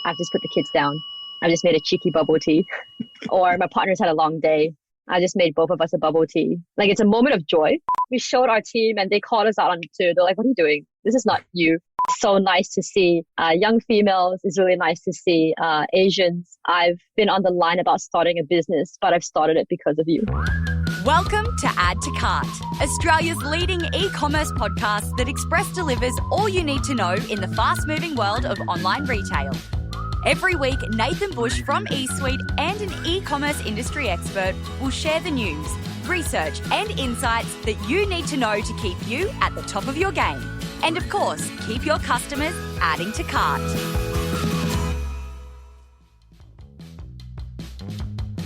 I've just put the kids down. I just made a cheeky bubble tea. Or my partner's had a long day. I just made both of us a bubble tea. Like, it's a moment of joy. We showed our team and they called us out on Twitter. They're like, what are you doing? This is not you. So nice to see young females. It's really nice to see Asians. I've been on the line about starting a business, but I've started it because of you. Welcome to Add to Cart, Australia's leading e-commerce podcast that express delivers all you need to know in the fast-moving world of online retail. Every week, Nathan Bush from eSuite and an e-commerce industry expert will share the news, research and insights that you need to know to keep you at the top of your game. And of course, keep your customers adding to cart.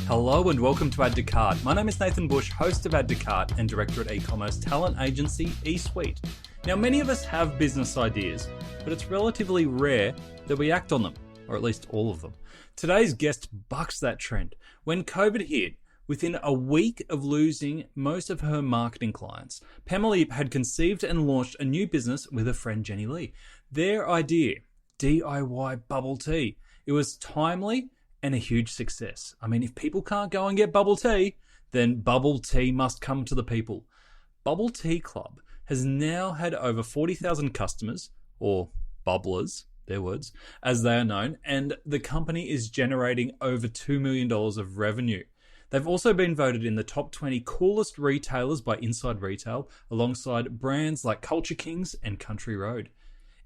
Hello and welcome to Add to Cart. My name is Nathan Bush, host of Add to Cart and director at e-commerce talent agency eSuite. Now, many of us have business ideas, but it's relatively rare that we act on them, or at least all of them. Today's guest bucks that trend. When COVID hit, within a week of losing most of her marketing clients, Pamela Yip had conceived and launched a new business with her friend Jenny Lee. Their idea, DIY bubble tea. It was timely and a huge success. I mean, if people can't go and get bubble tea, then bubble tea must come to the people. Bubble Tea Club has now had over 40,000 customers, or bubblers, their words, as they are known, and the company is generating over $2 million of revenue. They've also been voted in the top 20 coolest retailers by Inside Retail, alongside brands like Culture Kings and Country Road.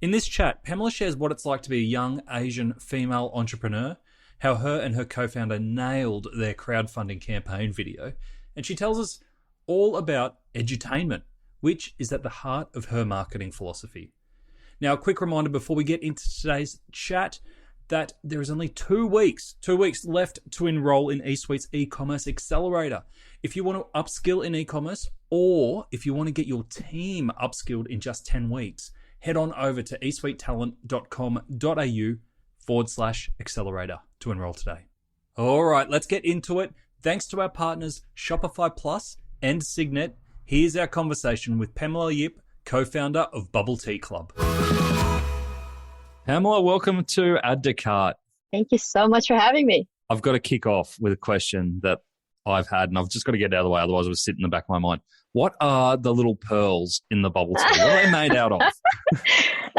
In this chat, Pamela shares what it's like to be a young Asian female entrepreneur, how her and her co-founder nailed their crowdfunding campaign video, and she tells us all about edutainment, which is at the heart of her marketing philosophy. Now, a quick reminder before we get into today's chat that there is only 2 weeks left to enroll in eSuite's e-commerce accelerator. If you want to upskill in e-commerce, or if you want to get your team upskilled in just 10 weeks, head on over to esuitetalent.com.au/accelerator to enroll today. All right, let's get into it. Thanks to our partners, Shopify Plus and Signet, here's our conversation with Pamela Yip, co-founder of Bubble Tea Club. Pamela, welcome to Add to Cart. Thank you so much for having me. I've got to kick off with a question that I've had, and I've just got to get it out of the way, otherwise it was sitting in the back of my mind. What are the little pearls in the bubble tea? What are they made out of?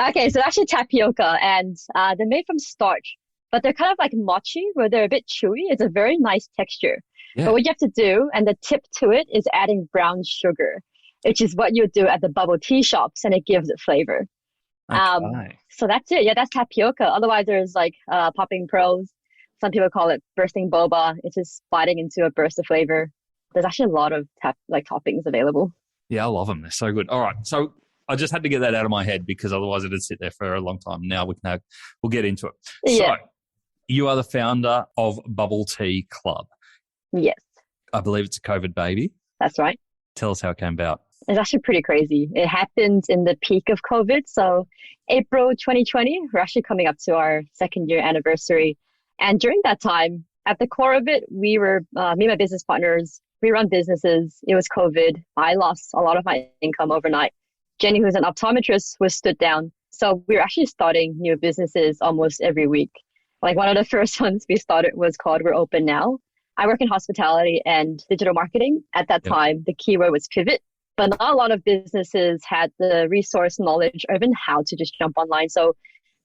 Okay, so they're actually tapioca, and they're made from starch, but they're kind of like mochi, where they're a bit chewy. It's a very nice texture. Yeah. But what you have to do, and the tip to it, is adding brown sugar, which is what you do at the bubble tea shops, and it gives it flavor. Okay. So that's it. Yeah, that's tapioca. Otherwise, there's like popping pearls. Some people call it bursting boba. It's just biting into a burst of flavor. There's actually a lot of toppings available. Yeah, I love them. They're so good. All right. So I just had to get that out of my head because otherwise it'd sit there for a long time. Now we'll get into it. Yeah. So you are the founder of Bubble Tea Club. Yes. I believe it's a COVID baby. That's right. Tell us how it came about. It's actually pretty crazy. It happened in the peak of COVID. So April 2020, we're actually coming up to our 2nd year anniversary. And during that time, at the core of it, we were, me and my business partners, we run businesses. It was COVID. I lost a lot of my income overnight. Jenny, who's an optometrist, was stood down. So we were actually starting new businesses almost every week. Like one of the first ones we started was called We're Open Now. I work in hospitality and digital marketing. At that time, the keyword was pivot. But not a lot of businesses had the resource, knowledge, or even how to just jump online. So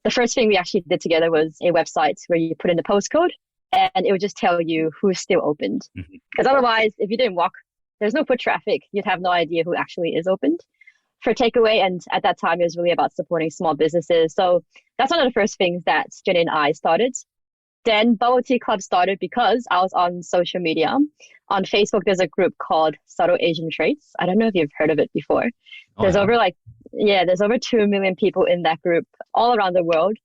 the first thing we actually did together was a website where you put in the postcode and it would just tell you who's still opened. Because otherwise, if you didn't walk, there's no foot traffic. You'd have no idea who actually is opened for takeaway. And at that time, it was really about supporting small businesses. So that's one of the first things that Jenny and I started. Then Bubble Tea Club started because I was on social media. On Facebook, there's a group called Subtle Asian Traits. I don't know if you've heard of it before. There's over 2 million people in that group all around the world.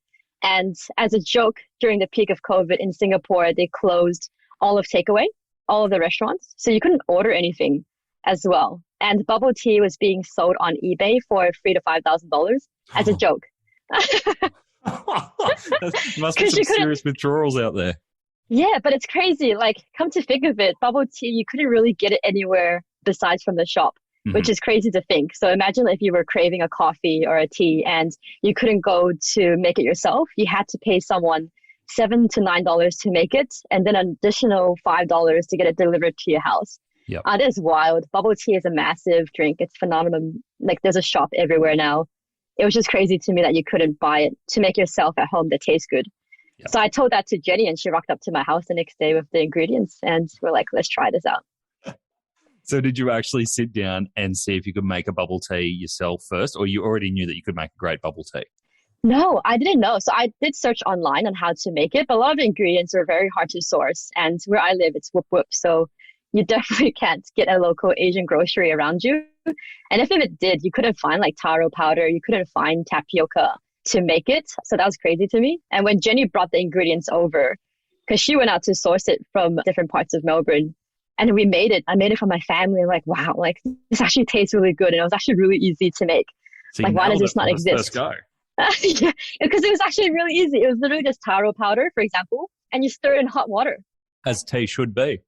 And as a joke, during the peak of COVID in Singapore, they closed all of takeaway, all of the restaurants. So you couldn't order anything as well. And bubble tea was being sold on eBay for $3,000 to $5,000 as a joke. Must be some serious withdrawals out there. Yeah, but it's crazy. Like, come to think of it, bubble tea, you couldn't really get it anywhere besides from the shop, which is crazy to think. So imagine if you were craving a coffee or a tea and you couldn't go to make it yourself. You had to pay someone $7 to $9 to make it, and then an additional $5 to get it delivered to your house. Yep. That is wild. Bubble tea is a massive drink. It's phenomenal. Like there's a shop everywhere now. It was just crazy to me that you couldn't buy it to make yourself at home that tastes good. Yep. So I told that to Jenny, and she rocked up to my house the next day with the ingredients, and we're like, let's try this out. So did you actually sit down and see if you could make a bubble tea yourself first, or you already knew that you could make a great bubble tea? No, I didn't know. So I did search online on how to make it, but a lot of the ingredients are very hard to source. And where I live, it's whoop whoop. So you definitely can't get a local Asian grocery around you. And if it did, you couldn't find like taro powder. You couldn't find tapioca to make it. So that was crazy to me. And when Jenny brought the ingredients over, because she went out to source it from different parts of Melbourne, and we made it. I made it for my family. I'm like, wow, like this actually tastes really good. And it was actually really easy to make. So like, why does this not exist? First go. Yeah, because it was actually really easy. It was literally just taro powder, for example, and you stir it in hot water. As tea should be.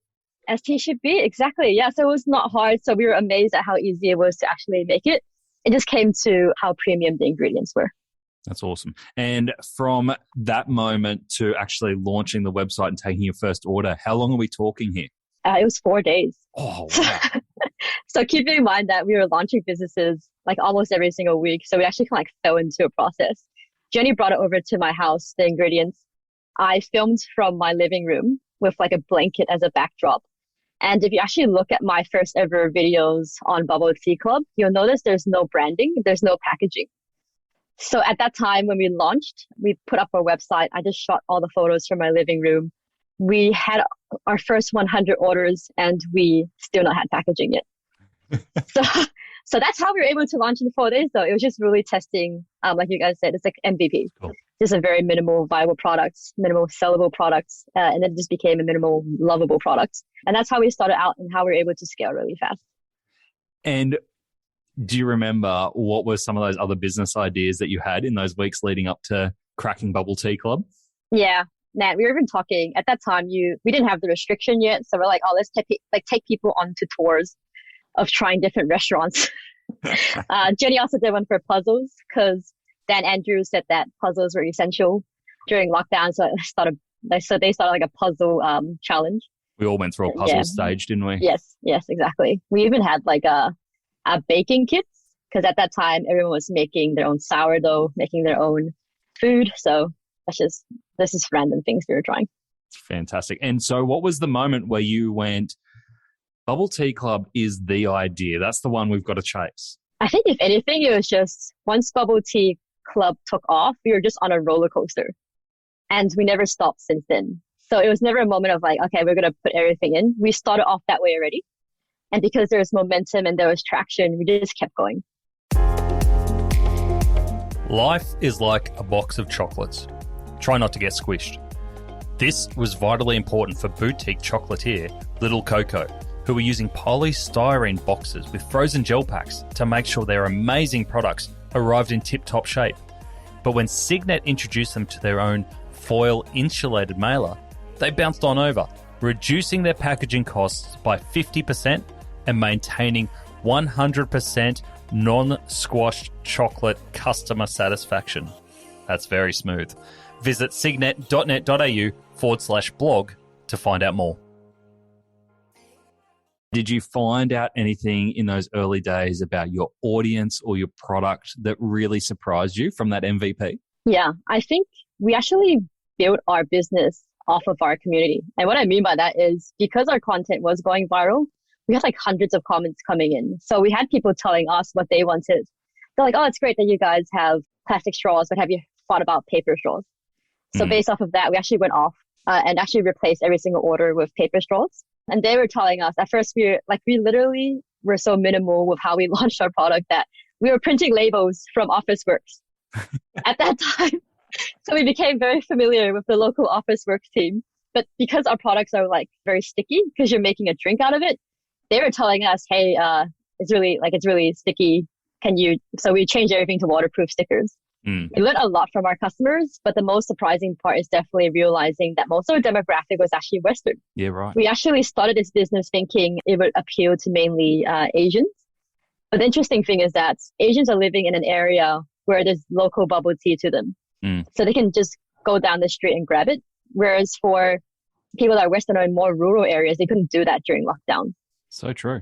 As tea should be, exactly. Yeah, so it was not hard. So we were amazed at how easy it was to actually make it. It just came to how premium the ingredients were. That's awesome. And from that moment to actually launching the website and taking your first order, how long are we talking here? It was 4 days. Oh, wow. So keeping in mind that we were launching businesses like almost every single week. So we actually kind of like fell into a process. Jenny brought it over to my house, the ingredients. I filmed from my living room with like a blanket as a backdrop. And if you actually look at my first ever videos on Bubble Tea Club, you'll notice there's no branding, there's no packaging. So at that time when we launched, we put up our website. I just shot all the photos from my living room. We had our first 100 orders and we still not had packaging yet. So that's how we were able to launch in 4 days though. It was just really testing, like you guys said, it's like MVP. Cool. Just a very minimal viable products, minimal sellable products, and then it just became a minimal lovable product. And that's how we started out and how we were able to scale really fast. And do you remember what were some of those other business ideas that you had in those weeks leading up to cracking Bubble Tea Club? Yeah, Nat, we were even talking at that time. We didn't have the restriction yet, so we're like, oh, let's take people onto tours of trying different restaurants. Jenny also did one for puzzles because Dan Andrews said that puzzles were essential during lockdown. So they started like a puzzle challenge. We all went through a puzzle stage, didn't we? Yes, exactly. We even had like a baking kits because at that time everyone was making their own sourdough, making their own food. So this is random things we were trying. Fantastic. And so what was the moment where you went, Bubble Tea Club is the idea. That's the one we've got to chase. I think if anything, it was just once Bubble Tea Club took off, we were just on a roller coaster and we never stopped since then. So it was never a moment of like, okay, we're going to put everything in. We started off that way already. And because there was momentum and there was traction, we just kept going. Life is like a box of chocolates. Try not to get squished. This was vitally important for boutique chocolatier Little Coco, who were using polystyrene boxes with frozen gel packs to make sure their amazing products arrived in tip-top shape. But when Signet introduced them to their own foil-insulated mailer, they bounced on over, reducing their packaging costs by 50% and maintaining 100% non-squashed chocolate customer satisfaction. That's very smooth. Visit signet.net.au/blog to find out more. Did you find out anything in those early days about your audience or your product that really surprised you from that MVP? Yeah, I think we actually built our business off of our community. And what I mean by that is because our content was going viral, we had like hundreds of comments coming in. So we had people telling us what they wanted. They're like, oh, it's great that you guys have plastic straws, but have you thought about paper straws? So based off of that, we actually went off and actually replaced every single order with paper straws. And they were telling us at first we literally were so minimal with how we launched our product that we were printing labels from Officeworks at that time. So we became very familiar with the local Officeworks team. But because our products are like very sticky because you're making a drink out of it, they were telling us, hey, it's really sticky. So we changed everything to waterproof stickers. We learned a lot from our customers, but the most surprising part is definitely realizing that most of our demographic was actually Western. Yeah, right. We actually started this business thinking it would appeal to mainly Asians. But the interesting thing is that Asians are living in an area where there's local bubble tea to them. So they can just go down the street and grab it. Whereas for people that are Western or in more rural areas, they couldn't do that during lockdown. So true.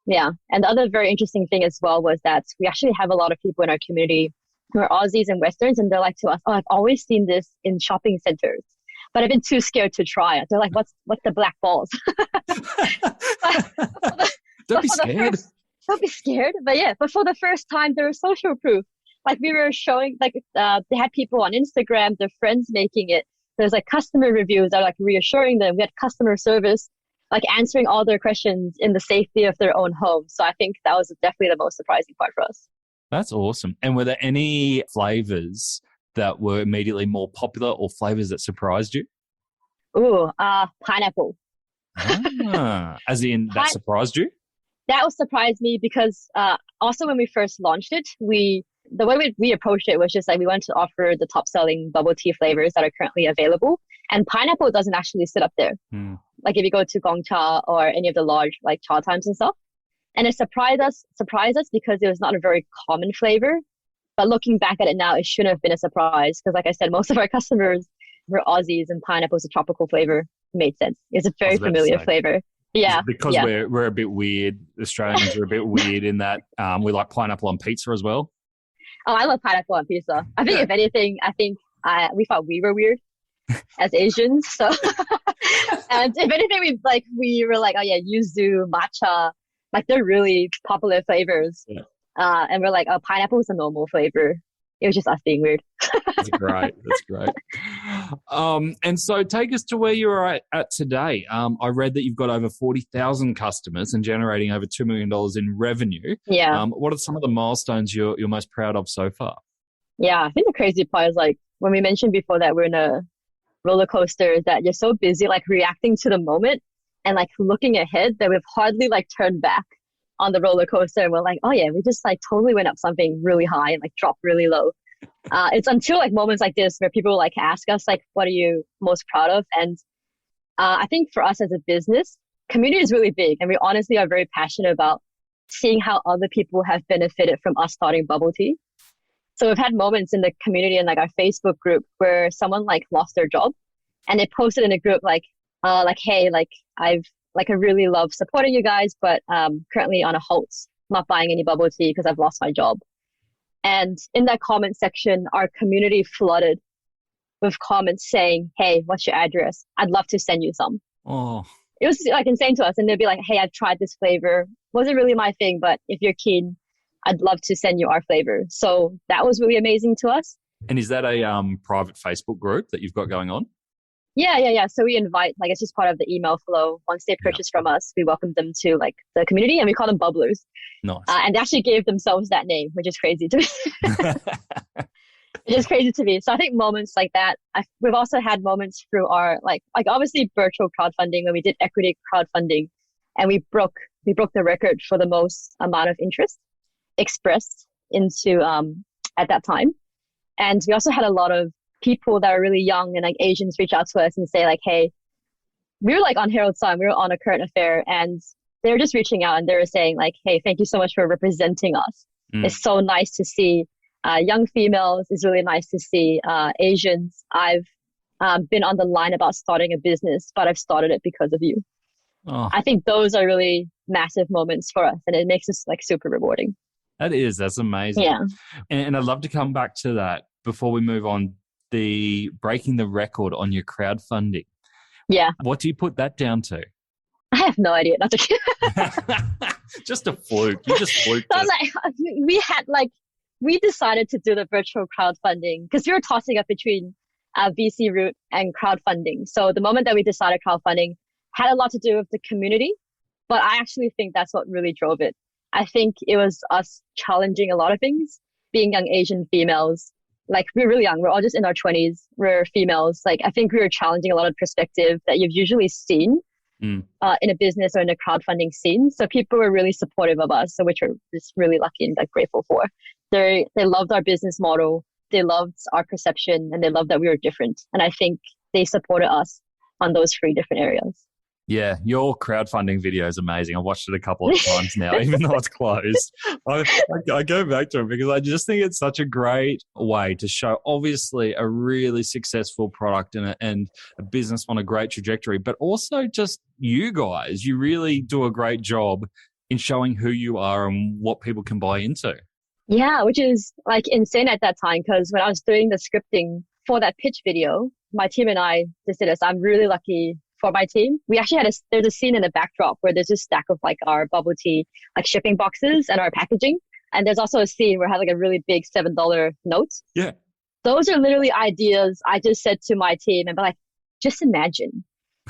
Yeah. And the other very interesting thing as well was that we actually have a lot of people in our community who are Aussies and Westerns, and they're like to us, oh, I've always seen this in shopping centers, but I've been too scared to try it. They're like, what's the black balls? Don't be scared. Don't be scared. But for the first time, there was social proof. Like we were showing, like they had people on Instagram, their friends making it. There's like customer reviews that are like reassuring them. We had customer service, like answering all their questions in the safety of their own home. So I think that was definitely the most surprising part for us. That's awesome. And were there any flavors that were immediately more popular or flavors that surprised you? Ooh, pineapple. As in that surprised you? That would surprise me because also when we first launched it, the way we approached it was just like we wanted to offer the top selling bubble tea flavors that are currently available. And pineapple doesn't actually sit up there. Like if you go to Gongcha or any of the large like cha times and stuff. And it surprised us because it was not a very common flavor. But looking back at it now, it shouldn't have been a surprise because like I said, most of our customers were Aussies and pineapple is a tropical flavor. It made sense. It's a very familiar flavor. Yeah. Because we're a bit weird. Australians are a bit weird in that we like pineapple on pizza as well. Oh, I love pineapple on pizza. I think if anything, we thought we were weird as Asians. So, and if anything, we were like, oh yeah, yuzu, matcha, like they're really popular flavors. Yeah. And we're like, oh, pineapple is a normal flavor. It was just us being weird. That's great. That's great. And so take us to where you're at today. I read that you've got over 40,000 customers and generating over $2 million in revenue. Yeah. What are some of the milestones you're most proud of so far? Yeah, I think the crazy part is like when we mentioned before that we're in a roller coaster is that you're so busy like reacting to the moment and like looking ahead that we've hardly like turned back on the roller coaster and we're like, oh yeah, we just like totally went up something really high and like dropped really low. It's until like moments like this where people like ask us like, what are you most proud of? And I think for us as a business, community is really big and we honestly are very passionate about seeing how other people have benefited from us starting bubble tea. So we've had moments in the community and like our Facebook group where someone like lost their job and they posted in a group like, hey, like I really love supporting you guys, but currently on a halt, not buying any bubble tea because I've lost my job. And in that comment section, our community flooded with comments saying, hey, what's your address? I'd love to send you some. Oh, it was like insane to us. And they'd be like, hey, I've tried this flavor. Wasn't really my thing, but if you're keen, I'd love to send you our flavor. So that was really amazing to us. And is that a private Facebook group that you've got going on? Yeah. So we invite, like, it's just part of the email flow. Once they purchase from us, we welcome them to like the community and we call them bubblers. Nice. And they actually gave themselves that name, which is crazy to me. It's just crazy to me. So I think moments like that, we've also had moments through our, like obviously virtual crowdfunding when we did equity crowdfunding and we broke the record for the most amount of interest expressed into, at that time. And we also had a lot of people that are really young and like Asians reach out to us and say like, hey, we were like on Herald Sun, we were on a current affair and they're just reaching out and they were saying like, hey, thank you so much for representing us. It's so nice to see young females. It's really nice to see Asians. I've been on the line about starting a business, but I've started it because of you. Oh. I think those are really massive moments for us and it makes us like super rewarding. That's amazing. Yeah. And I'd love to come back to that before we move on. The breaking the record on your crowdfunding. Yeah. What do you put that down to? I have no idea. Just a fluke. You just fluked it. We decided to do the virtual crowdfunding because we were tossing up between VC route and crowdfunding. So the moment that we decided crowdfunding had a lot to do with the community, but I actually think that's what really drove it. I think it was us challenging a lot of things, being young Asian females. Like we're really young. We're all just in our 20s. We're females. Like I think we were challenging a lot of perspective that you've usually seen in a business or in a crowdfunding scene. So people were really supportive of us, so which we're just really lucky and like grateful for. They loved our business model. They loved our perception and they loved that we were different. And I think they supported us on those 3 different areas. Yeah, your crowdfunding video is amazing. I've watched it a couple of times now, even though it's closed. I go back to it because I just think it's such a great way to show, obviously, a really successful product and a business on a great trajectory, but also just you guys. You really do a great job in showing who you are and what people can buy into. Yeah, which is like insane at that time because when I was doing the scripting for that pitch video, my team and I just did this. I'm really lucky for my team. We actually there's a scene in the backdrop where there's a stack of like our bubble tea, like shipping boxes and our packaging. And there's also a scene where I have like a really big $7 note. Yeah. Those are literally ideas I just said to my team and be like, just imagine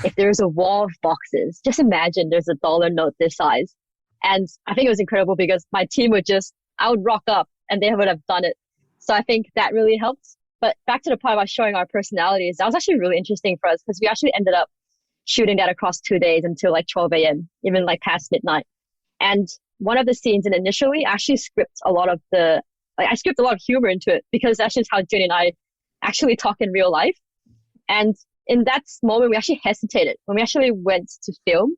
if there's a wall of boxes, just imagine there's a dollar note this size. And I think it was incredible because my team I would rock up and they would have done it. So I think that really helped. But back to the point about showing our personalities, that was actually really interesting for us because we actually ended up shooting that across 2 days until like 12 a.m., even like past midnight. And one of the scenes, and initially I actually script a lot of humor into it because that's just how Jenny and I actually talk in real life. And in that moment, we actually hesitated. When we actually went to film,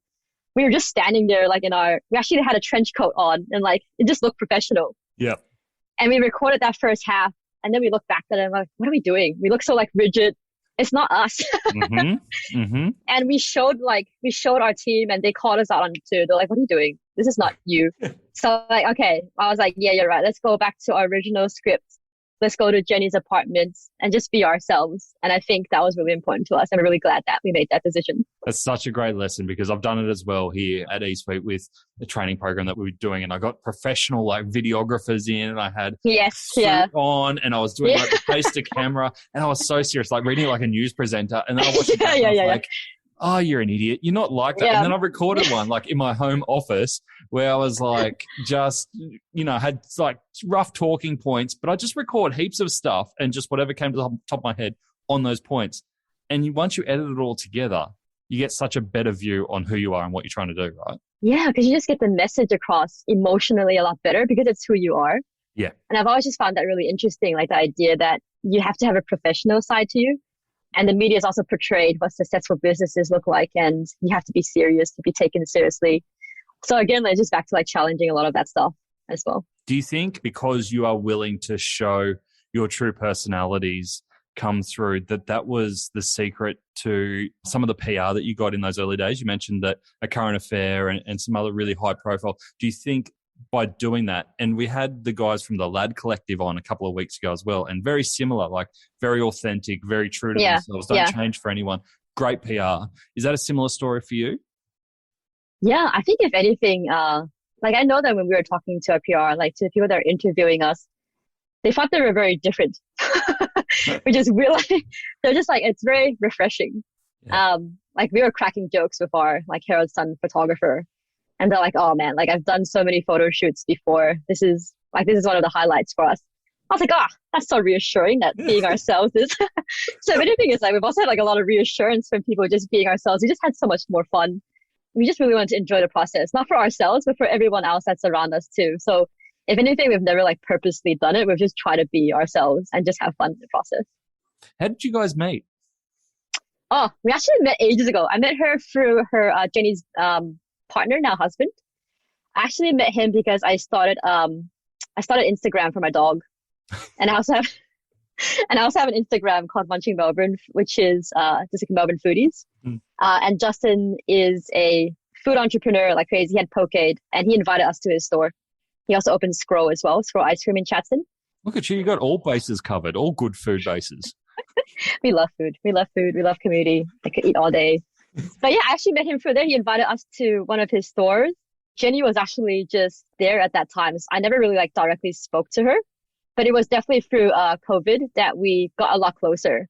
we were just standing there like we actually had a trench coat on and like it just looked professional. Yeah. And we recorded that first half and then we looked back at it and like, what are we doing? We look so like rigid. It's not us. Mm-hmm. Mm-hmm. And we showed our team and they called us out on it too. They're like, what are you doing? This is not you. So like, okay. I was like, yeah, you're right. Let's go back to our original script. Let's go to Jenny's apartment and just be ourselves. And I think that was really important to us. I'm really glad that we made that decision. That's such a great lesson because I've done it as well here at eSuite with the training program that we were doing. And I got professional like videographers in and I had suit on and I was doing like the face to camera and I was so serious, like reading like a news presenter. And then I watched it back and I was like, oh, you're an idiot. You're not like that. Yeah. And then I recorded one like in my home office where I was like, just, had like rough talking points, but I just record heaps of stuff and just whatever came to the top of my head on those points. And once you edit it all together, you get such a better view on who you are and what you're trying to do, right? Yeah, because you just get the message across emotionally a lot better because it's who you are. Yeah. And I've always just found that really interesting, like the idea that you have to have a professional side to you. And the media is also portrayed what successful businesses look like. And you have to be serious to be taken seriously. So again, it's just back to like challenging a lot of that stuff as well. Do you think because you are willing to show your true personalities come through, that was the secret to some of the PR that you got in those early days? You mentioned that a current affair and some other really high profile. Do you think by doing that, and we had the guys from the Lad Collective on a couple of weeks ago as well, and very similar, like very authentic, very true to themselves, don't change for anyone. Great PR. Is that a similar story for you? Yeah, I think if anything, like I know that when we were talking to our PR, like to the people that are interviewing us, they thought they were very different, which is really, they're just like, it's very refreshing. Yeah. Like we were cracking jokes with our like Harold Sun photographer. And they're like, oh man, like I've done so many photo shoots before. This is one of the highlights for us. I was like, that's so reassuring that being ourselves is. So if anything, is like we've also had like a lot of reassurance from people just being ourselves. We just had so much more fun. We just really wanted to enjoy the process, not for ourselves, but for everyone else that's around us too. So if anything, we've never like purposely done it. We've just tried to be ourselves and just have fun in the process. How did you guys meet? Oh, we actually met ages ago. I met her through her Jenny's partner, now husband. I actually met him because I started Instagram for my dog, and I also have an Instagram called Munching Melbourne, which is just like Melbourne foodies. And Justin is a food entrepreneur like crazy. He had Poke'd, and he invited us to his store. He also opened Scroll as well, Scroll Ice Cream in Chatston. Look at you! You got all bases covered, all good food bases. We love food. We love food. We love community. I could eat all day. But yeah, I actually met him through there. He invited us to one of his stores. Jenny was actually just there at that time. So I never really like directly spoke to her, but it was definitely through COVID that we got a lot closer.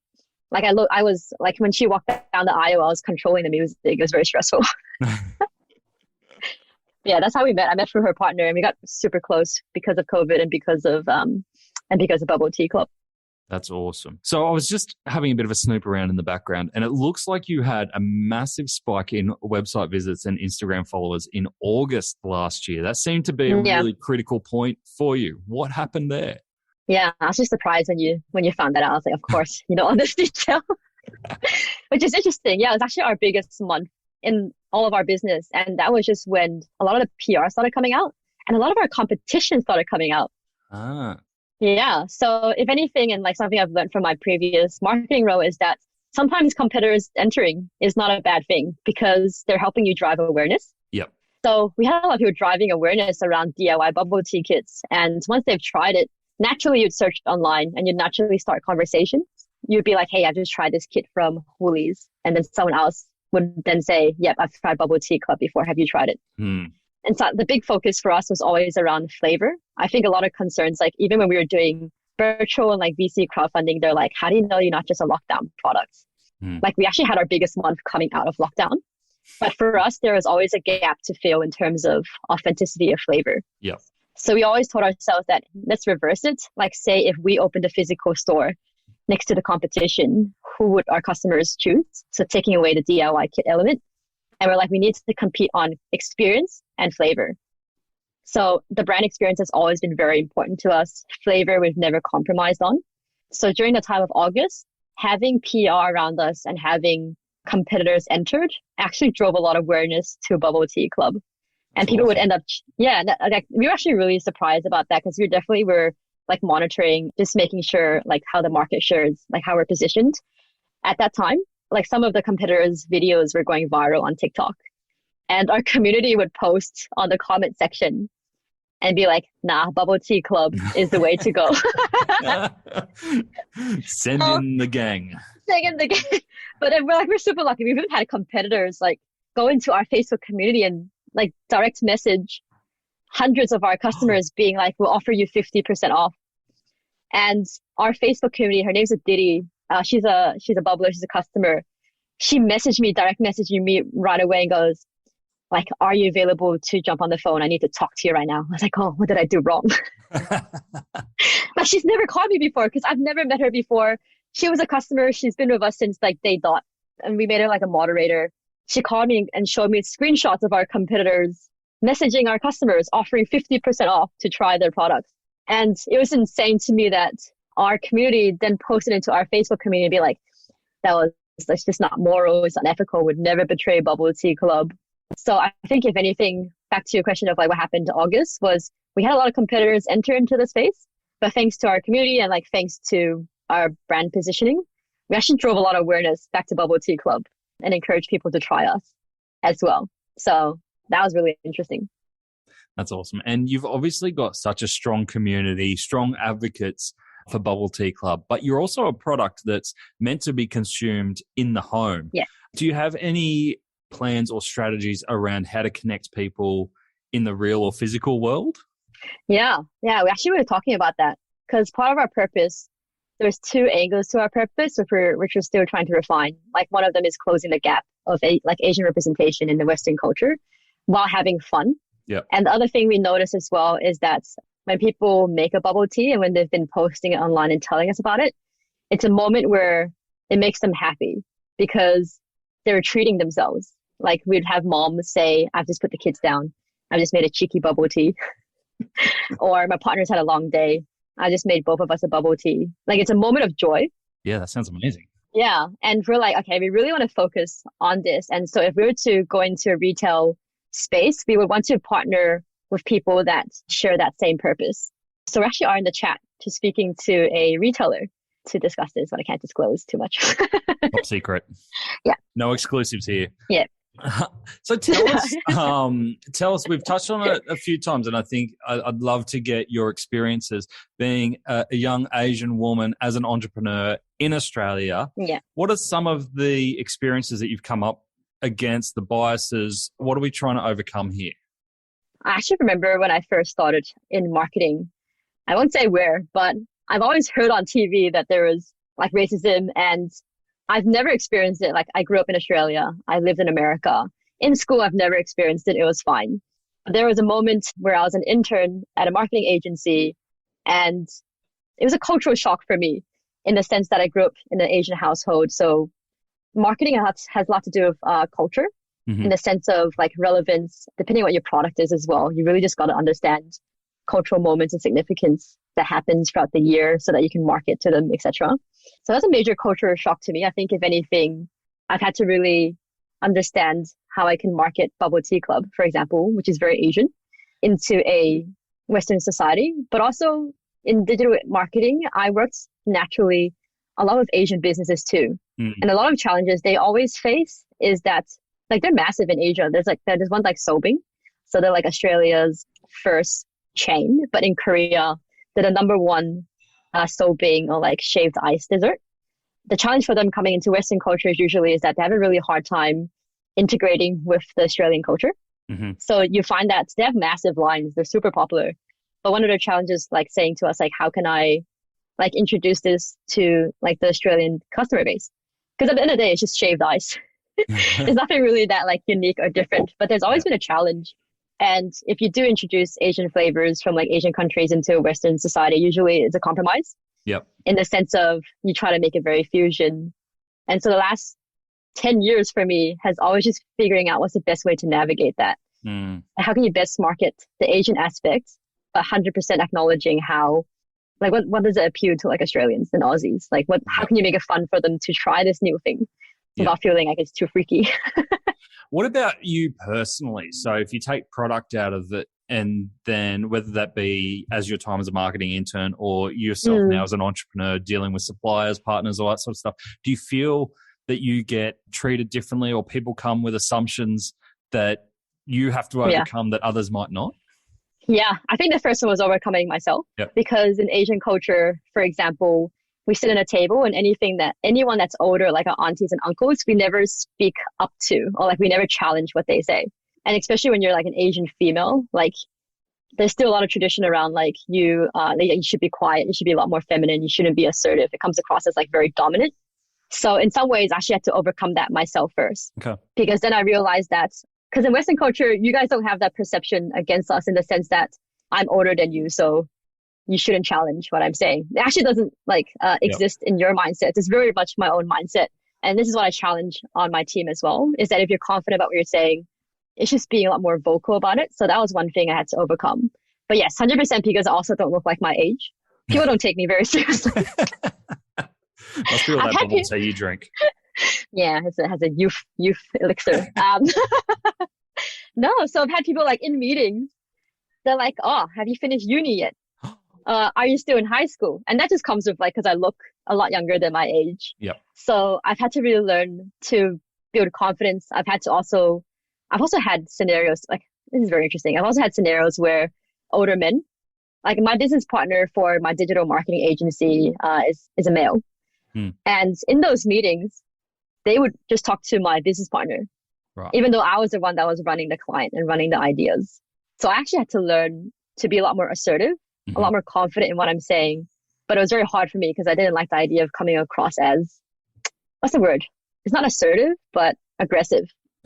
Like I was like when she walked down the aisle, I was controlling the music. It was very stressful. Yeah, that's how we met. I met through her partner, and we got super close because of COVID and because of Bubble Tea Club. That's awesome. So I was just having a bit of a snoop around in the background, and it looks like you had a massive spike in website visits and Instagram followers in August last year. That seemed to be a really critical point for you. What happened there? Yeah, I was just surprised when you found that out. I was like, of course, all this detail, which is interesting. Yeah, it was actually our biggest month in all of our business. And that was just when a lot of the PR started coming out and a lot of our competition started coming out. Ah. Yeah. So if anything, and like something I've learned from my previous marketing role is that sometimes competitors entering is not a bad thing because they're helping you drive awareness. Yep. So we had a lot of people driving awareness around DIY bubble tea kits. And once they've tried it, naturally you'd search online and you'd naturally start conversations. You'd be like, hey, I've just tried this kit from Woolies. And then someone else would then say, yep, I've tried Bubble Tea Club before. Have you tried it? And so the big focus for us was always around flavor. I think a lot of concerns, like even when we were doing virtual and like VC crowdfunding, they're like, how do you know you're not just a lockdown product? Like we actually had our biggest month coming out of lockdown. But for us, there was always a gap to fill in terms of authenticity of flavor. Yeah. So we always told ourselves that let's reverse it. Like say if we opened a physical store next to the competition, who would our customers choose? So taking away the DIY kit element. And we're like, we need to compete on experience and flavor. So the brand experience has always been very important to us. Flavor we've never compromised on. So during the time of August, having PR around us and having competitors entered actually drove a lot of awareness to Bubble Tea Club. And people would end up, like we were actually really surprised about that because we definitely were like monitoring, just making sure like how the market shares, like how we're positioned at that time. Like some of the competitors' videos were going viral on TikTok and our community would post on the comment section and be like, nah, Bubble Tea Club is the way to go. Send in the gang. Send in the gang. But then we're super lucky. We've even had competitors like go into our Facebook community and like direct message hundreds of our customers being like, we'll offer you 50% off. And our Facebook community, her name's Diddy. She's a bubbler. She's a customer. She direct messaging me right away and goes like, are you available to jump on the phone? I need to talk to you right now. I was like, oh, what did I do wrong? But she's never called me before because I've never met her before. She was a customer. She's been with us since like day dot. And we made her like a moderator. She called me and showed me screenshots of our competitors messaging our customers, offering 50% off to try their products. And it was insane to me that our community then posted into our Facebook community and be like, that's just not moral, it's unethical, would never betray Bubble Tea Club. So I think if anything, back to your question of like what happened in August was we had a lot of competitors enter into the space, but thanks to our community and like thanks to our brand positioning, we actually drove a lot of awareness back to Bubble Tea Club and encouraged people to try us as well. So that was really interesting. That's awesome. And you've obviously got such a strong community, strong advocates for Bubble Tea Club, but you're also a product that's meant to be consumed in the home. Yeah. Do you have any plans or strategies around how to connect people in the real or physical world? Yeah. We actually were talking about that because part of our purpose, there's two angles to our purpose, which we're still trying to refine. Like one of them is closing the gap of like Asian representation in the Western culture while having fun. Yeah. And the other thing we notice as well is that when people make a bubble tea and when they've been posting it online and telling us about it, it's a moment where it makes them happy because they're treating themselves. Like we'd have moms say, I've just put the kids down. I've just made a cheeky bubble tea. Or my partner's had a long day. I just made both of us a bubble tea. Like it's a moment of joy. Yeah, that sounds amazing. Yeah. And we're like, okay, we really want to focus on this. And so if we were to go into a retail space, we would want to partner with people that share that same purpose. So we actually are in the chat to speaking to a retailer to discuss this, but I can't disclose too much. Top secret. Yeah. No exclusives here. Yeah. So tell us, we've touched on it a few times, and I think I'd love to get your experiences being a young Asian woman as an entrepreneur in Australia. Yeah. What are some of the experiences that you've come up against, the biases? What are we trying to overcome here? I actually remember when I first started in marketing, I won't say where, but I've always heard on TV that there was like racism, and I've never experienced it. Like I grew up in Australia. I lived in America. In school, I've never experienced it. It was fine. There was a moment where I was an intern at a marketing agency, and it was a cultural shock for me in the sense that I grew up in an Asian household. So marketing has a lot to do with culture. In the sense of like relevance, depending on what your product is as well. You really just got to understand cultural moments and significance that happens throughout the year so that you can market to them, etc. So that's a major cultural shock to me. I think if anything, I've had to really understand how I can market Bubble Tea Club, for example, which is very Asian, into a Western society. But also in digital marketing, I worked naturally a lot of Asian businesses too. And a lot of challenges they always face is that like they're massive in Asia. There's one like Sobing. So they're like Australia's first chain, but in Korea, they're the number one Sobing or like shaved ice dessert. The challenge for them coming into Western cultures usually is that they have a really hard time integrating with the Australian culture. So you find that they have massive lines. They're super popular. But one of their challenges, like saying to us, like, how can I like introduce this to like the Australian customer base? Because at the end of the day, it's just shaved ice. There's nothing really that like unique or different, but there's always been a challenge. And if you do introduce Asian flavors from like Asian countries into Western society, usually it's a compromise. In the sense of you try to make it very fusion. And so the last 10 years for me has always just figuring out what's the best way to navigate that. How can you best market the Asian aspect, but 100% acknowledging how, like what does it appeal to like Australians and Aussies? Like how can you make it fun for them to try this new thing without feeling like it's too freaky? What about you personally? So if you take product out of it, and then whether that be as your time as a marketing intern or yourself now as an entrepreneur dealing with suppliers, partners, all that sort of stuff, do you feel that you get treated differently or people come with assumptions that you have to overcome that others might not? Yeah, I think the first one was overcoming myself because in Asian culture, for example, we sit at a table and anyone that's older, like our aunties and uncles, we never speak up to or like we never challenge what they say. And especially when you're like an Asian female, like there's still a lot of tradition around like you should be quiet, you should be a lot more feminine, you shouldn't be assertive. It comes across as like very dominant. So in some ways, I actually had to overcome that myself first. Because then I realized that, because in Western culture, you guys don't have that perception against us in the sense that I'm older than you, so you shouldn't challenge what I'm saying. It actually doesn't like exist in your mindset. It's very much my own mindset. And this is what I challenge on my team as well, is that if you're confident about what you're saying, it's just being a lot more vocal about it. So that was one thing I had to overcome. But yes, 100% because I also don't look like my age. People don't take me very seriously. Must be all that bubble tea you drink. Yeah, it has a youth elixir. No, so I've had people like in meetings, they're like, oh, have you finished uni yet? Are you still in high school? And that just comes with like, because I look a lot younger than my age. So I've had to really learn to build confidence. I've also had scenarios, like, this is very interesting. I've also had scenarios where older men, like my business partner for my digital marketing agency is a male. And in those meetings, they would just talk to my business partner, even though I was the one that was running the client and running the ideas. So I actually had to learn to be a lot more assertive, a lot more confident in what I'm saying. But it was very hard for me because I didn't like the idea of coming across as, what's the word? It's not assertive, but aggressive.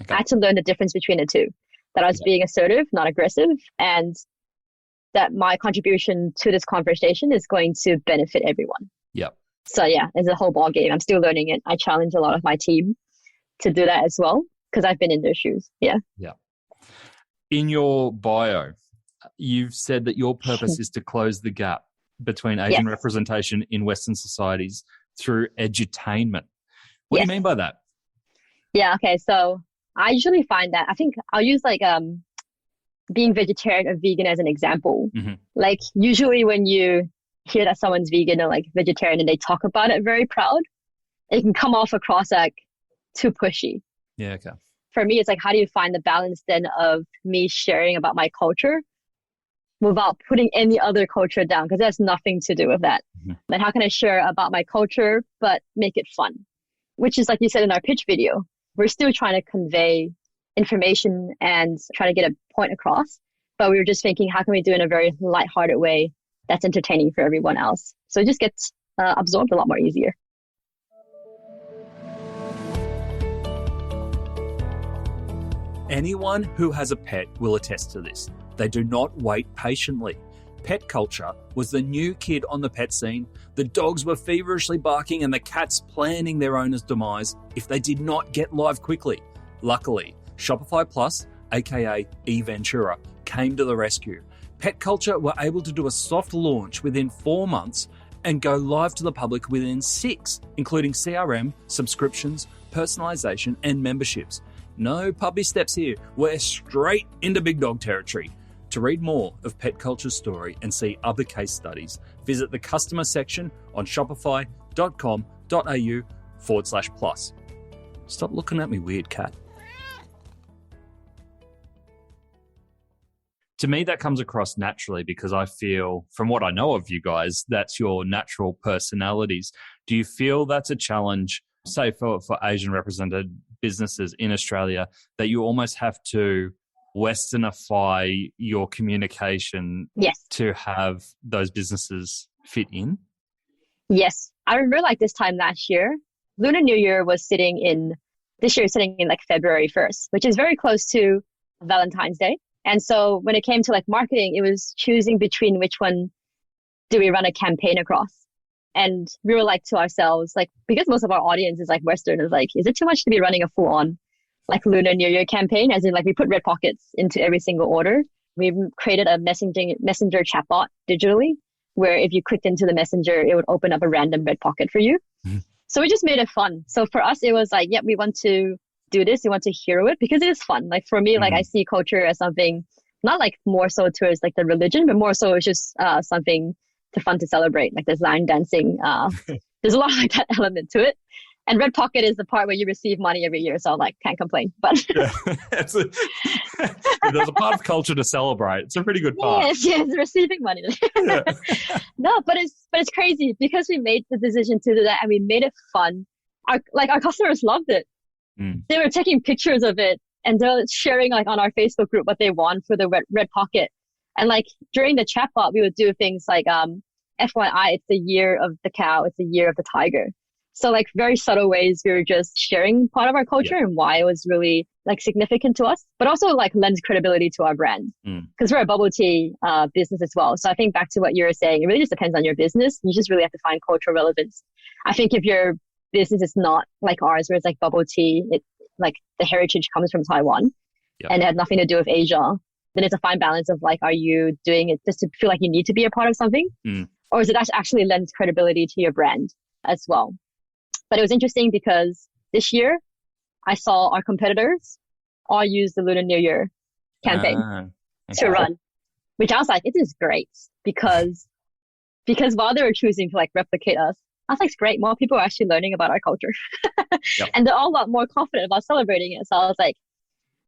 I had to learn the difference between the two, that I was being assertive, not aggressive, and that my contribution to this conversation is going to benefit everyone. So yeah, it's a whole ball game. I'm still learning it. I challenge a lot of my team to do that as well because I've been in their shoes. In your bio, you've said that your purpose is to close the gap between Asian representation in Western societies through edutainment. What do you mean by that? Yeah, okay. So I usually find that, I think I'll use like being vegetarian or vegan as an example. Like usually when you hear that someone's vegan or like vegetarian and they talk about it very proud, it can come off across like too pushy. For me, it's like, how do you find the balance then of me sharing about my culture without putting any other culture down? Because that's nothing to do with that. And how can I share about my culture, but make it fun? Which is like you said in our pitch video, we're still trying to convey information and try to get a point across. But we were just thinking, how can we do it in a very lighthearted way that's entertaining for everyone else? So it just gets absorbed a lot more easier. Anyone who has a pet will attest to this. They do not wait patiently. Pet culture was the new kid on the pet scene. The dogs were feverishly barking and the cats planning their owner's demise if they did not get live quickly. Luckily, Shopify Plus, aka eVentura, came to the rescue. Pet culture were able to do a soft launch within 4 months and go live to the public within 6, including CRM, subscriptions, personalization, and memberships. No puppy steps here. We're straight into big dog territory. To read more of Pet Culture's story and see other case studies, visit the customer section on shopify.com.au/plus. Stop looking at me weird, cat. To me, that comes across naturally because I feel, from what I know of you guys, that's your natural personalities. Do you feel that's a challenge, say, for Asian represented businesses in Australia, that you almost have to Westernify your communication to have those businesses fit in? Yes. I remember like this time last year, Lunar New Year was sitting in like February 1st, which is very close to Valentine's Day. And so when it came to like marketing, it was choosing between which one do we run a campaign across. And we were like to ourselves, like, because most of our audience is like Western, is like, is it too much to be running a full on like Lunar New Year campaign? As in like we put red pockets into every single order. We created a messenger chatbot digitally where if you clicked into the messenger, it would open up a random red pocket for you. Mm-hmm. So we just made it fun. So for us, it was like, we want to do this. We want to hero it because it is fun. Like for me, like I see culture as something not like more so towards like the religion, but more so it's just something fun to celebrate. Like there's line dancing. There's a lot of like that element to it. And Red Pocket is the part where you receive money every year. So like can't complain. But there's a part of culture to celebrate. It's a pretty good part. Yes, receiving money. No, but it's crazy because we made the decision to do that and we made it fun. Our customers loved it. They were taking pictures of it and they're sharing like on our Facebook group what they want for the red pocket. And like during the chatbot, we would do things like, FYI, it's the year of the cow. It's the year of the tiger. So like very subtle ways we were just sharing part of our culture and why it was really like significant to us, but also like lends credibility to our brand because we're a bubble tea business as well. So I think back to what you were saying, it really just depends on your business. You just really have to find cultural relevance. I think if your business is not like ours, where it's like bubble tea, it like the heritage comes from Taiwan and it had nothing to do with Asia, then it's a fine balance of like, are you doing it just to feel like you need to be a part of something? Or is it actually lends credibility to your brand as well? But it was interesting because this year I saw our competitors all use the Lunar New Year campaign to run, which I was like, it is great because while they were choosing to like replicate us, I was like, it's great. More people are actually learning about our culture and they're all a lot more confident about celebrating it. So I was like,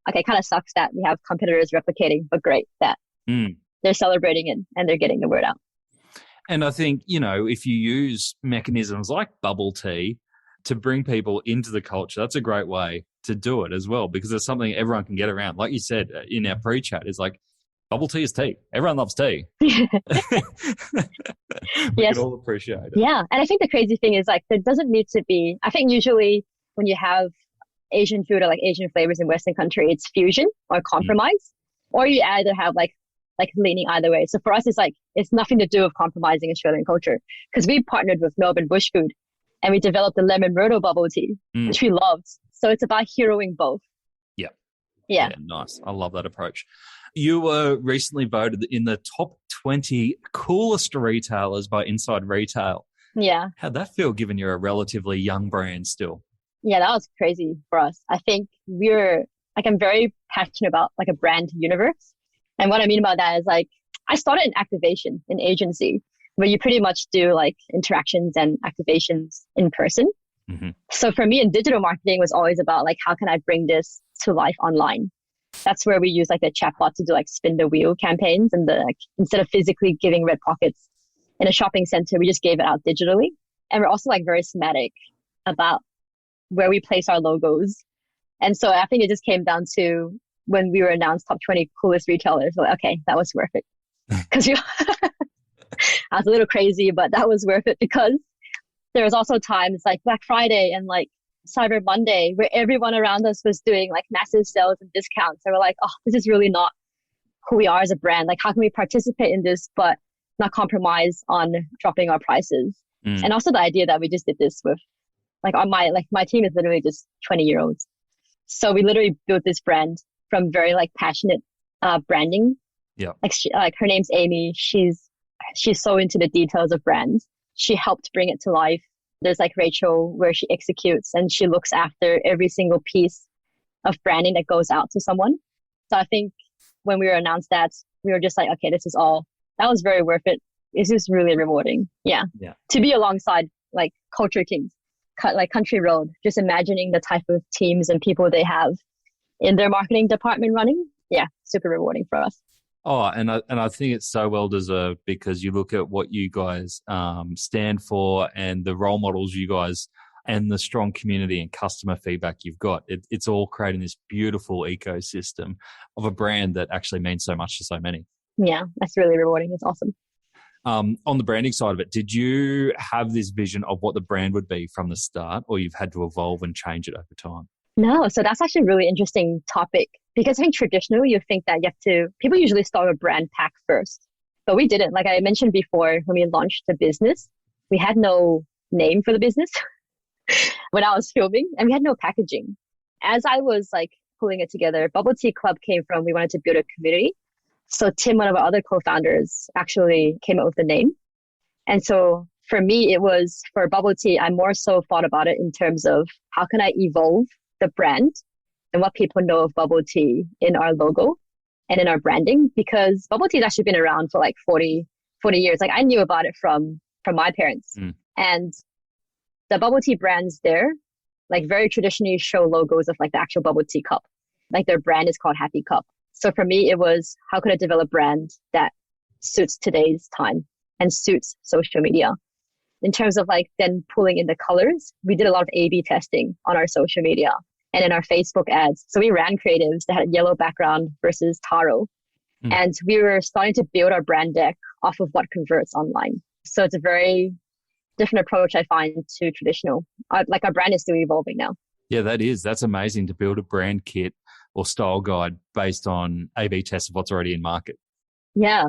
okay, it kind of sucks that we have competitors replicating, but great that they're celebrating it and they're getting the word out. And I think, if you use mechanisms like bubble tea to bring people into the culture, that's a great way to do it as well, because it's something everyone can get around. Like you said in our pre-chat, is like, bubble tea is tea. Everyone loves tea. We can all appreciate it. Yeah. And I think the crazy thing is like, there doesn't need to be, I think usually when you have Asian food or like Asian flavors in Western country, it's fusion or compromise, or you either have like leaning either way. So for us, it's like, it's nothing to do with compromising Australian culture because we partnered with Melbourne Bush Food and we developed the lemon myrtle bubble tea, which we loved. So it's about heroing both. Yeah. Nice. I love that approach. You were recently voted in the top 20 coolest retailers by Inside Retail. Yeah. How'd that feel given you're a relatively young brand still? Yeah, that was crazy for us. I think I'm very passionate about like a brand universe. And what I mean about that is like, I started in activation in agency where you pretty much do like interactions and activations in person. So for me in digital marketing was always about like, how can I bring this to life online? That's where we use like the chatbot to do like spin the wheel campaigns and instead of physically giving red pockets in a shopping center, we just gave it out digitally. And we're also like very thematic about where we place our logos. And so I think it just came down to when we were announced top 20 coolest retailers, we're like, okay, that was worth it. Because I was a little crazy, but that was worth it because there was also times like Black Friday and like Cyber Monday where everyone around us was doing like massive sales and discounts. And we're like, oh, this is really not who we are as a brand. Like, how can we participate in this, but not compromise on dropping our prices? And also the idea that we just did this with my team is literally just 20-year-olds. So we literally built this brand from very like passionate branding. Yeah. Like her name's Amy. She's so into the details of brands. she helped bring it to life. There's like Rachel where she executes and she looks after every single piece of branding that goes out to someone. So I think when we were announced that, we were just like, okay, that was very worth it. It's just really rewarding. Yeah. To be alongside like Culture Kings, like Country Road, just imagining the type of teams and people they have in their marketing department running. Yeah. Super rewarding for us. Oh, and I think it's so well deserved because you look at what you guys stand for and the role models you guys and the strong community and customer feedback you've got. It's all creating this beautiful ecosystem of a brand that actually means so much to so many. Yeah, that's really rewarding. It's awesome. On the branding side of it, did you have this vision of what the brand would be from the start, or you've had to evolve and change it over time? No, so that's actually a really interesting topic because I think traditionally you think that people usually start a brand pack first, but we didn't. Like I mentioned before, when we launched the business, we had no name for the business when I was filming and we had no packaging. As I was like pulling it together, Bubble Tea Club came from, we wanted to build a community. So Tim, one of our other co-founders, actually came up with the name. And so for me, it was for Bubble Tea, I more so thought about it in terms of how can I evolve the brand and what people know of Bubble Tea in our logo and in our branding, because Bubble Tea has actually been around for like 40 years. Like I knew about it from my parents. And the Bubble Tea brands there, like very traditionally show logos of like the actual Bubble Tea cup. Like their brand is called Happy Cup. So for me, it was how could I develop a brand that suits today's time and suits social media? In terms of like then pulling in the colors, we did a lot of A/B testing on our social media and in our Facebook ads. So we ran creatives that had yellow background versus taro. And we were starting to build our brand deck off of what converts online. So it's a very different approach I find to traditional. Like our brand is still evolving now. Yeah, that's amazing to build a brand kit or style guide based on A/B tests of what's already in market. Yeah.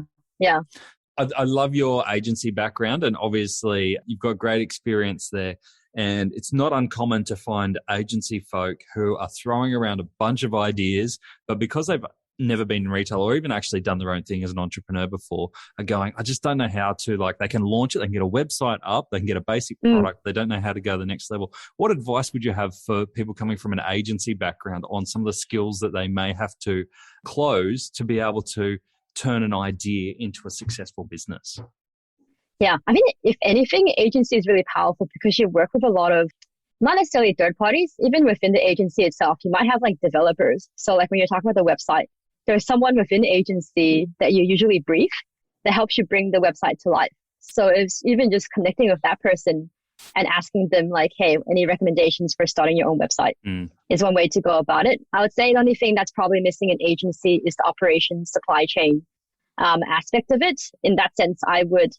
I love your agency background, and obviously you've got great experience there. And it's not uncommon to find agency folk who are throwing around a bunch of ideas, but because they've never been in retail or even actually done their own thing as an entrepreneur before, are going, I just don't know how to, like, they can launch it, they can get a website up, they can get a basic product, they don't know how to go to the next level. What advice would you have for people coming from an agency background on some of the skills that they may have to close to be able to turn an idea into a successful business? Yeah, I mean, if anything, agency is really powerful because you work with a lot of, not necessarily third parties, even within the agency itself, you might have like developers. So like when you're talking about the website, there's someone within the agency that you usually brief that helps you bring the website to life. So it's even just connecting with that person and asking them like, hey, any recommendations for starting your own website is one way to go about it. I would say the only thing that's probably missing in agency is the operations supply chain aspect of it. In that sense, I would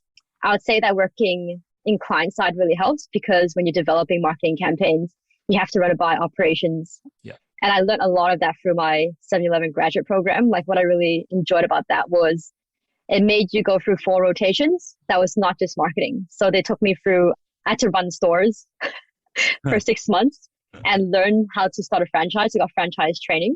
say that working in client side really helps because when you're developing marketing campaigns, you have to run it by operations. Yeah. And I learned a lot of that through my 7-Eleven graduate program. Like what I really enjoyed about that was it made you go through 4 rotations. That was not just marketing. So they took me through, I had to run stores for 6 months and learn how to start a franchise. I got franchise training.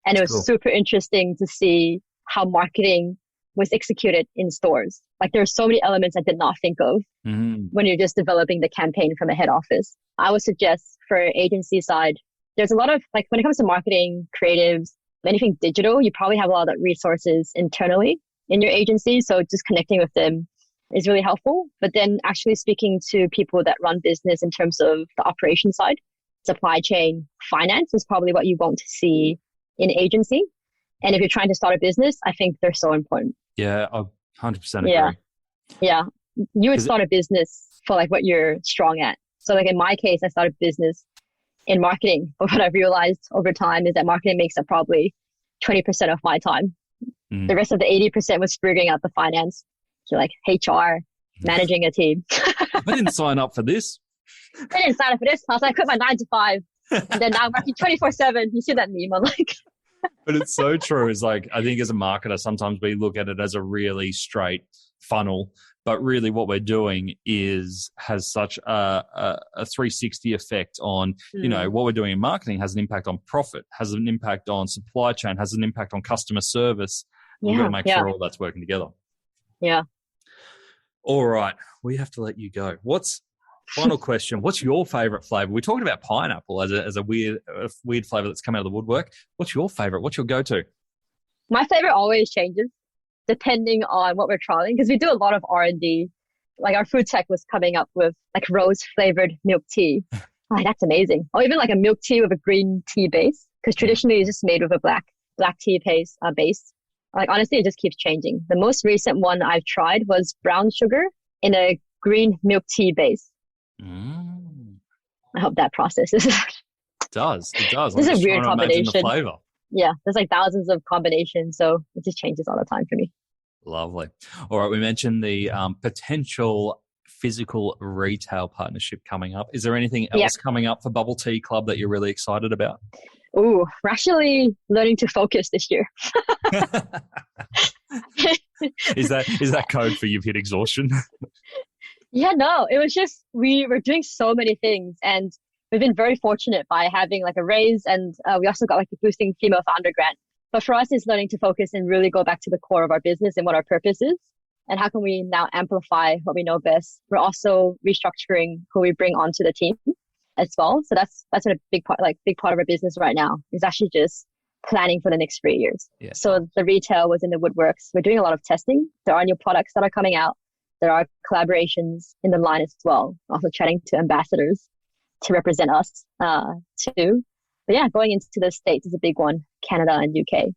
And it was super interesting to see how marketing was executed in stores. Like there are so many elements I did not think of when you're just developing the campaign from a head office. I would suggest for agency side, there's a lot of, like when it comes to marketing, creatives, anything digital, you probably have a lot of resources internally in your agency. So just connecting with them is really helpful. But then actually speaking to people that run business in terms of the operation side, supply chain, finance is probably what you want to see in agency. And if you're trying to start a business, I think they're so important. Yeah, I 100% agree. Yeah. You would start a business for like what you're strong at. So like in my case, I started a business in marketing. But what I've realized over time is that marketing makes up probably 20% of my time. The rest of the 80% was figuring out the finance. So like HR, managing a team. I didn't sign up for this. I didn't sign up for this. I was like, I quit my 9 to 5. And then now I'm working 24/7. You see that meme? I'm like... But it's so true. It's like, I think as a marketer, sometimes we look at it as a really straight funnel, but really what we're doing has such a 360 effect on, you know, what we're doing in marketing has an impact on profit, has an impact on supply chain, has an impact on customer service. We've got to make sure all that's working together. Yeah. All right, we have to let you go. Final question? What's your favorite flavor? We talked about pineapple as a weird flavor that's come out of the woodwork. What's your favorite? What's your go-to? My favorite always changes depending on what we're trialing because we do a lot of R&D. Like our food tech was coming up with like rose flavored milk tea. Oh, that's amazing. Or even like a milk tea with a green tea base because traditionally it's just made with a black tea base. Like honestly, it just keeps changing. The most recent one I've tried was brown sugar in a green milk tea base. I hope that processes. It does. This is a weird combination. The flavor. Yeah, there's like thousands of combinations, so it just changes all the time for me. Lovely. All right, we mentioned the potential physical retail partnership coming up. Is there anything else coming up for Bubble Tea Club that you're really excited about? Ooh, we're actually learning to focus this year. Is that code for you've hit exhaustion? Yeah, no, it was just, we were doing so many things and we've been very fortunate by having like a raise and we also got like the Boosting Female Founder Grant. But for us, it's learning to focus and really go back to the core of our business and what our purpose is and how can we now amplify what we know best. We're also restructuring who we bring onto the team as well. So that's a big part of our business right now is actually just planning for the next 3 years. Yeah. So the retail was in the woodworks. We're doing a lot of testing. There are new products that are coming out. There are collaborations in the line as well. Also chatting to ambassadors to represent us too. But yeah, going into the States is a big one, Canada and UK.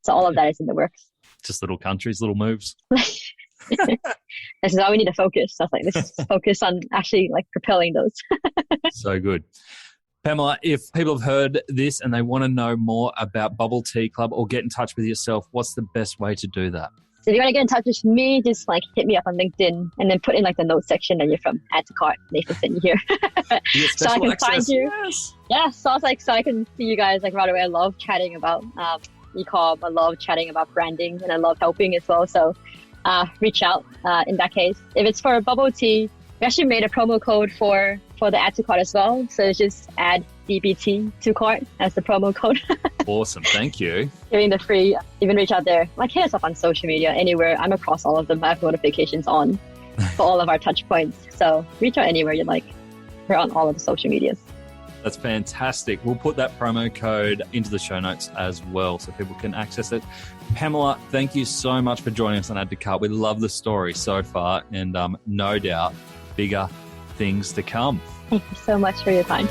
So all of that is in the works. Just little countries, little moves. This is how we need to focus. I was like, let's focus on actually like propelling those. So good. Pamela, if people have heard this and they want to know more about Bubble Tea Club or get in touch with yourself, what's the best way to do that? So if you want to get in touch with me, just like hit me up on LinkedIn and then put in like the notes section that you're from Add to Cart. Nathan sent you here. So I can find you. Yes. Yeah, so I can see you guys like right away. I love chatting about eComm. I love chatting about branding and I love helping as well. So reach out in that case. If it's for bubble tea, we actually made a promo code for the Add to Cart as well. So it's just add DBT to cart as the promo code. Awesome. Thank you. Giving the free, even reach out there. Like hit us up on social media, anywhere. I'm across all of them. I have notifications on for all of our touch points. So reach out anywhere you like. We're on all of the social medias. That's fantastic. We'll put that promo code into the show notes as well so people can access it. Pamela, thank you so much for joining us on Add to Cart. We love the story so far and no doubt bigger things to come. Thank you so much for your time.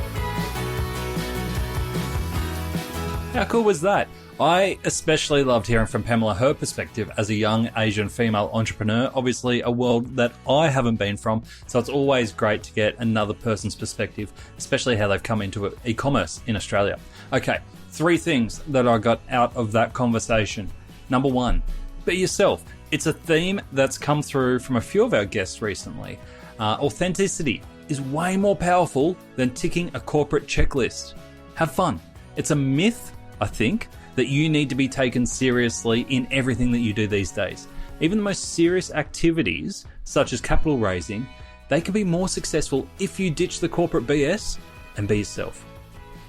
How cool was that? I especially loved hearing from Pamela, her perspective as a young Asian female entrepreneur, obviously a world that I haven't been from. So it's always great to get another person's perspective, especially how they've come into e-commerce in Australia. Okay, 3 things that I got out of that conversation. Number 1, be yourself. It's a theme that's come through from a few of our guests recently. Authenticity is way more powerful than ticking a corporate checklist. Have fun. It's a myth, I think, that you need to be taken seriously in everything that you do these days. Even the most serious activities, such as capital raising, they can be more successful if you ditch the corporate BS and be yourself.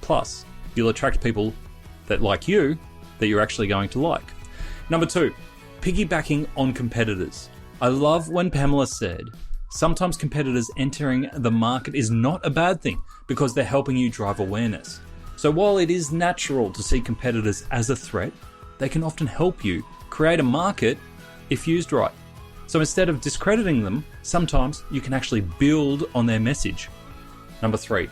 Plus, you'll attract people that like you, that you're actually going to like. Number 2, piggybacking on competitors. I love when Pamela said, sometimes competitors entering the market is not a bad thing because they're helping you drive awareness. So while it is natural to see competitors as a threat, they can often help you create a market if used right. So instead of discrediting them, sometimes you can actually build on their message. Number 3,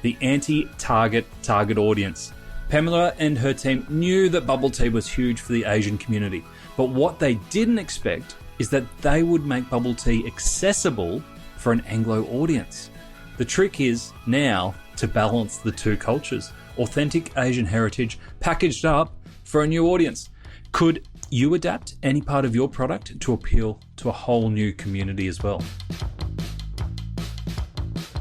the anti-target target audience. Pamela and her team knew that bubble tea was huge for the Asian community, but what they didn't expect is that they would make bubble tea accessible for an Anglo audience. The trick is now to balance the 2 cultures, authentic Asian heritage packaged up for a new audience. Could you adapt any part of your product to appeal to a whole new community as well?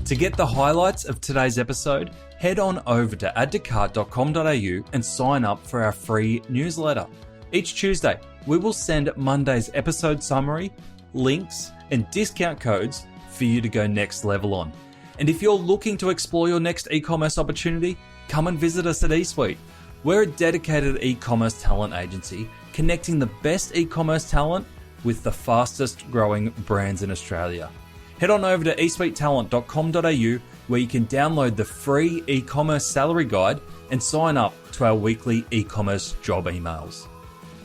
To get the highlights of today's episode, head on over to addtocart.com.au and sign up for our free newsletter. Each Tuesday, we will send Monday's episode summary, links, and discount codes for you to go next level on. And if you're looking to explore your next e-commerce opportunity, come and visit us at eSuite. We're a dedicated e-commerce talent agency connecting the best e-commerce talent with the fastest growing brands in Australia. Head on over to esuitetalent.com.au where you can download the free e-commerce salary guide and sign up to our weekly e-commerce job emails.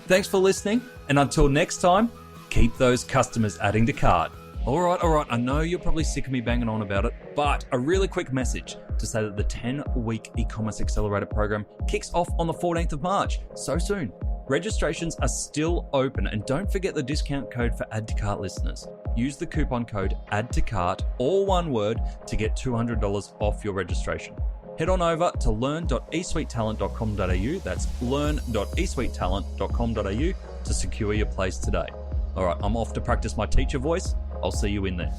Thanks for listening, and until next time, keep those customers adding to cart. All right, I know you're probably sick of me banging on about it, but a really quick message to say that the 10-week e-commerce accelerator program kicks off on the 14th of March, so soon. Registrations are still open, and don't forget the discount code for Add to Cart listeners. Use the coupon code Add to Cart, all one word, to get $200 off your registration. Head on over to learn.esuitetalent.com.au, that's learn.esuitetalent.com.au to secure your place today. All right, I'm off to practice my teacher voice. I'll see you in there.